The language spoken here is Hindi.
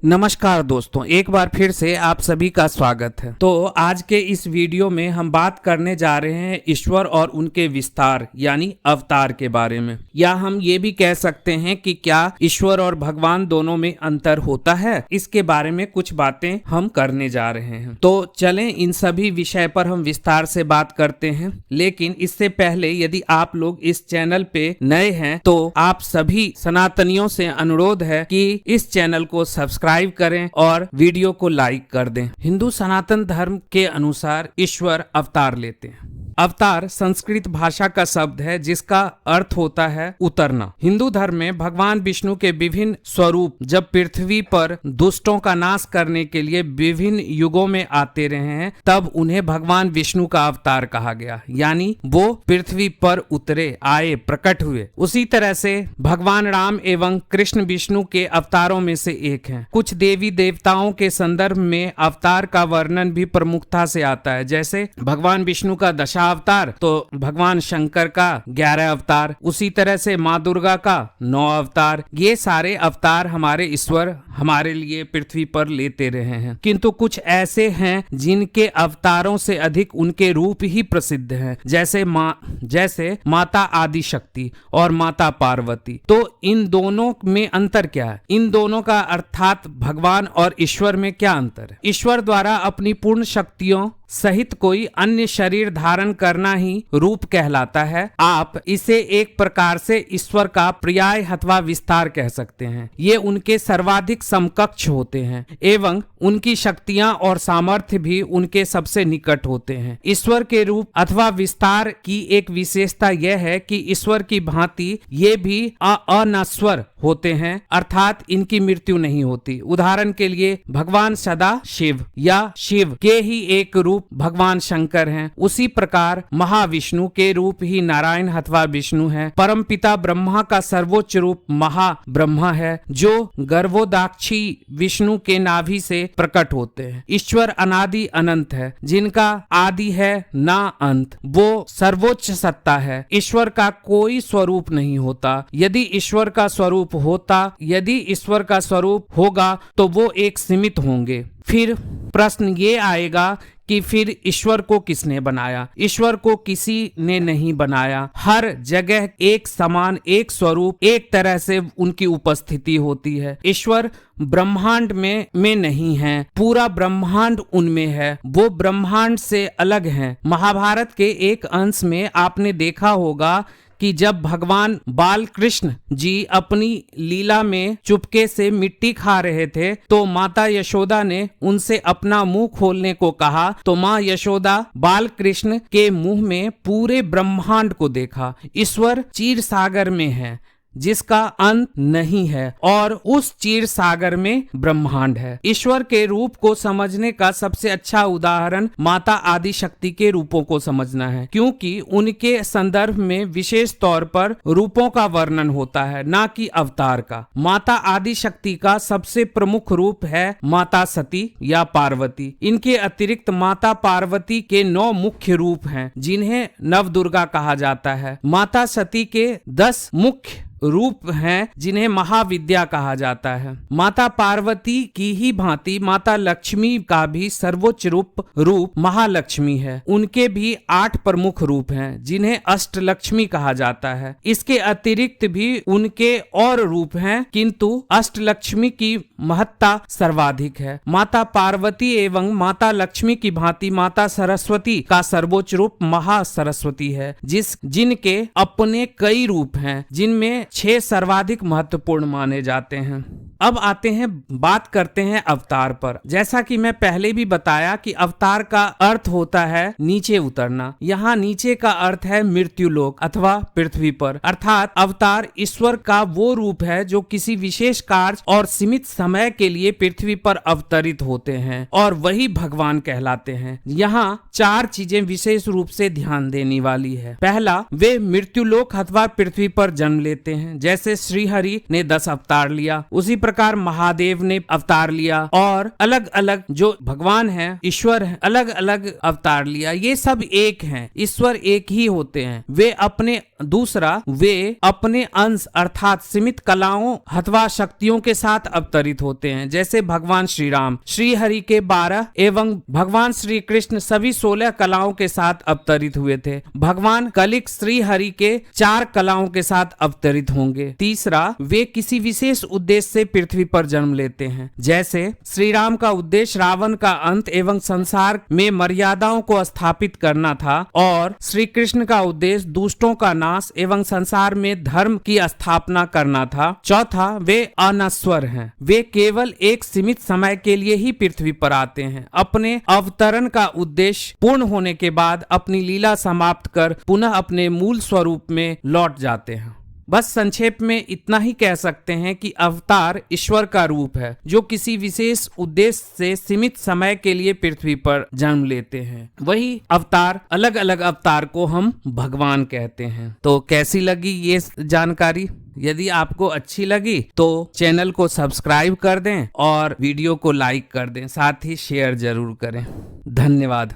नमस्कार दोस्तों, एक बार फिर से आप सभी का स्वागत है। तो आज के इस वीडियो में हम बात करने जा रहे हैं ईश्वर और उनके विस्तार यानी अवतार के बारे में, या हम ये भी कह सकते हैं कि क्या ईश्वर और भगवान दोनों में अंतर होता है। इसके बारे में कुछ बातें हम करने जा रहे हैं। तो चलें इन सभी विषय पर हम विस्तार से बात करते हैं। लेकिन इससे पहले यदि आप लोग इस चैनल पे नए हैं तो आप सभी सनातनियों से अनुरोध है कि इस चैनल को सब्सक्राइब करें और वीडियो को लाइक कर दें। हिंदू सनातन धर्म के अनुसार ईश्वर अवतार लेते हैं। अवतार संस्कृत भाषा का शब्द है जिसका अर्थ होता है उतरना। हिंदू धर्म में भगवान विष्णु के विभिन्न स्वरूप जब पृथ्वी पर दुष्टों का नाश करने के लिए विभिन्न युगों में आते रहे हैं, तब उन्हें भगवान विष्णु का अवतार कहा गया, यानी वो पृथ्वी पर उतरे, आए, प्रकट हुए। उसी तरह से भगवान राम एवं कृष्ण विष्णु के अवतारों में से एक हैं। कुछ देवी देवताओं के संदर्भ में अवतार का वर्णन भी प्रमुखता से आता है, जैसे भगवान विष्णु का अवतार, तो भगवान शंकर का 11 अवतार, उसी तरह से माँ दुर्गा का 9 अवतार। ये सारे अवतार हमारे ईश्वर हमारे लिए पृथ्वी पर लेते रहे हैं। किंतु कुछ ऐसे हैं जिनके अवतारों से अधिक उनके रूप ही प्रसिद्ध हैं, जैसे माता आदि शक्ति और माता पार्वती। तो इन दोनों में अंतर क्या है? इन दोनों का अर्थात भगवान और ईश्वर में क्या अंतर है? ईश्वर द्वारा अपनी पूर्ण शक्तियों सहित कोई अन्य शरीर धारण करना ही रूप कहलाता है। आप इसे एक प्रकार से ईश्वर का पर्याय अथवा विस्तार कह सकते हैं। ये उनके सर्वाधिक समकक्ष होते हैं एवं उनकी शक्तियां और सामर्थ्य भी उनके सबसे निकट होते हैं। ईश्वर के रूप अथवा विस्तार की एक विशेषता यह है कि ईश्वर की भांति ये भी अनश्वर होते हैं, अर्थात इनकी मृत्यु नहीं होती। उदाहरण के लिए भगवान सदा शिव या शिव के ही एक रूप भगवान शंकर हैं। उसी प्रकार महाविष्णु के रूप ही नारायण अथवा विष्णु है। परमपिता ब्रह्मा का सर्वोच्च रूप महाब्रह्मा है, जो गर्भोदाक्षी विष्णु के नाभि से प्रकट होते हैं। ईश्वर अनादि अनंत है, जिनका आदि है ना अंत। वो सर्वोच्च सत्ता है। ईश्वर का कोई स्वरूप नहीं होता। यदि ईश्वर का स्वरूप होगा तो वो एक सीमित होंगे। फिर प्रश्न ये आएगा कि फिर ईश्वर को किसने बनाया? ईश्वर को किसी ने नहीं बनाया। हर जगह एक समान, एक स्वरूप, एक तरह से उनकी उपस्थिति होती है। ईश्वर ब्रह्मांड में नहीं है, पूरा ब्रह्मांड उनमें है। वो ब्रह्मांड से अलग हैं। महाभारत के एक अंश में आपने देखा होगा कि जब भगवान बाल कृष्ण जी अपनी लीला में चुपके से मिट्टी खा रहे थे, तो माता यशोदा ने उनसे अपना मुंह खोलने को कहा, तो माँ यशोदा बाल कृष्ण के मुंह में पूरे ब्रह्मांड को देखा। ईश्वर क्षीर सागर में है जिसका अंत नहीं है, और उस क्षीर सागर में ब्रह्मांड है। ईश्वर के रूप को समझने का सबसे अच्छा उदाहरण माता आदि शक्ति के रूपों को समझना है, क्योंकि उनके संदर्भ में विशेष तौर पर रूपों का वर्णन होता है, ना कि अवतार का। माता आदि शक्ति का सबसे प्रमुख रूप है माता सती या पार्वती। इनके अतिरिक्त माता पार्वती के 9 मुख्य रूप हैं, जिन्हें नवदुर्गा कहा जाता है। माता सती के 10 मुख्य रूप हैं, जिन्हें महाविद्या कहा जाता है। माता पार्वती की ही भांति माता लक्ष्मी का भी सर्वोच्च रूप महालक्ष्मी है। उनके भी 8 प्रमुख रूप हैं, जिन्हें अष्टलक्ष्मी कहा जाता है। इसके अतिरिक्त भी उनके और रूप हैं, किंतु अष्टलक्ष्मी की महत्ता सर्वाधिक है। माता पार्वती एवं माता लक्ष्मी की भांति माता सरस्वती का सर्वोच्च रूप महासरस्वती है, जिनके अपने कई रूप हैं, जिनमें 6 सर्वाधिक महत्वपूर्ण माने जाते हैं। अब आते हैं, बात करते हैं अवतार पर। जैसा कि मैं पहले भी बताया कि अवतार का अर्थ होता है नीचे उतरना। यहाँ नीचे का अर्थ है मृत्युलोक अथवा पृथ्वी पर, अर्थात अवतार ईश्वर का वो रूप है जो किसी विशेष कार्य और सीमित समय के लिए पृथ्वी पर अवतरित होते हैं, और वही भगवान कहलाते हैं। यहाँ 4 चीजें विशेष रूप से ध्यान देने वाली है। पहला, वे मृत्युलोक अथवा पृथ्वी पर जन्म लेते हैं। जैसे श्रीहरि ने 10 अवतार लिया, उसी प्रकार महादेव ने अवतार लिया और अलग अलग जो भगवान है, ईश्वर है, अलग अलग अवतार लिया। ये सब एक हैं, ईश्वर एक ही होते हैं। वे अपने अंश अर्थात सीमित कलाओं अथवा शक्तियों के साथ अवतरित होते हैं। जैसे भगवान श्री राम श्री हरि के 12 एवं भगवान श्री कृष्ण सभी 16 कलाओं के साथ अवतरित हुए थे। भगवान कलिक श्री हरि के 4 कलाओं के साथ अवतरित होंगे। तीसरा, वे किसी विशेष उद्देश्य से पृथ्वी पर जन्म लेते हैं। जैसे श्री राम का उद्देश्य रावण का अंत एवं संसार में मर्यादाओं को स्थापित करना था और श्री कृष्ण का उद्देश्य दुष्टों का नाश एवं संसार में धर्म की स्थापना करना था। चौथा, वे अनश्वर हैं। वे केवल एक सीमित समय के लिए ही पृथ्वी पर आते हैं। अपने अवतरण का उद्देश्य पूर्ण होने के बाद अपनी लीला समाप्त कर पुनः अपने मूल स्वरूप में लौट जाते हैं। बस संक्षेप में इतना ही कह सकते हैं कि अवतार ईश्वर का रूप है जो किसी विशेष उद्देश्य से सीमित समय के लिए पृथ्वी पर जन्म लेते हैं। वही अवतार, अलग अलग अवतार को हम भगवान कहते हैं। तो कैसी लगी ये जानकारी? यदि आपको अच्छी लगी तो चैनल को सब्सक्राइब कर दें और वीडियो को लाइक कर दें, साथ ही शेयर जरूर करें। धन्यवाद।